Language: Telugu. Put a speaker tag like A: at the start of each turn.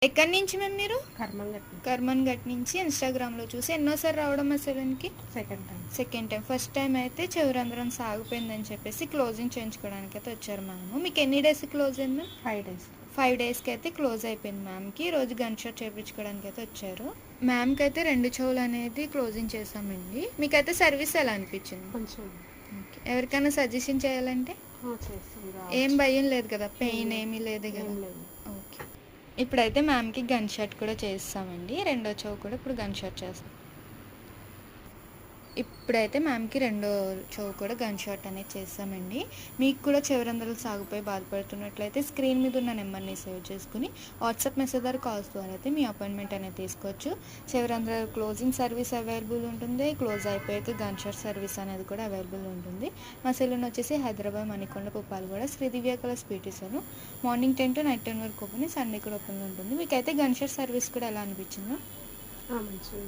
A: ఎక్కడి నుంచి మ్యామ్ మీరు? కర్మన్ ఘట్ నుంచి ఇన్స్టాగ్రామ్లో చూసి ఎన్నోసారి రావడం మా సెలూన్కి? Second time. ఫస్ట్ టైం అయితే చివరంధ్రం సాగిపోయిందని చెప్పేసి క్లోజింగ్ చేయించుకోవడానికి అయితే వచ్చారు మ్యామ్. మీకు ఎన్ని డేస్ క్లోజ్ అయింది మ్యామ్? 5 డేస్కి అయితే క్లోజ్ అయిపోయింది మ్యామ్కి. ఈరోజు గన్ షాట్ చేయించుకోవడానికి అయితే వచ్చారు. మ్యామ్కి అయితే 2 చెవులు అనేది క్లోజింగ్ చేసామండి. మీకైతే సర్వీస్ ఎలా అనిపించింది? ఓకే. ఎవరికైనా సజెషన్ చేయాలంటే ఏం భయం లేదు కదా, పెయిన్ ఏమీ లేదు కదా? ఓకే. ఇప్పుడైతే మ్యామ్కి గన్ షాట్ కూడా చేస్తామండి. రెండో చెవు కూడా ఇప్పుడు గన్ షాట్ చేస్తాం. ఇప్పుడైతే మ్యామ్కి రెండో చెవు కూడా గన్ షాట్ అనేది చేస్తామండి. మీకు కూడా చివరంధ్రాలు సాగిపోయి బాధపడుతున్నట్లయితే స్క్రీన్ మీద ఉన్న నెంబర్ని సేవ్ చేసుకుని వాట్సాప్ మెసేజ్ ద్వారా కాల్స్ ద్వారా అయితే మీ అపాయింట్మెంట్ అనేది తీసుకోవచ్చు. చివరంధ్రాలు క్లోజింగ్ సర్వీస్ అవైలబుల్ ఉంటుంది. క్లోజ్ అయిపోయాక గన్ షాట్ సర్వీస్ అనేది కూడా అవైలబుల్ ఉంటుంది. మా సెలూన్ వచ్చేసి Hyderabad, Manikonda, Puppalaguda, Sridivya colours beauty salon. Morning 10 to night 10 వరకు ఓపెన్, సండే కూడా ఓపెన్ ఉంటుంది. మీకైతే గన్ షాట్ సర్వీస్ కూడా ఎలా అనిపించిందో?
B: మంచిగా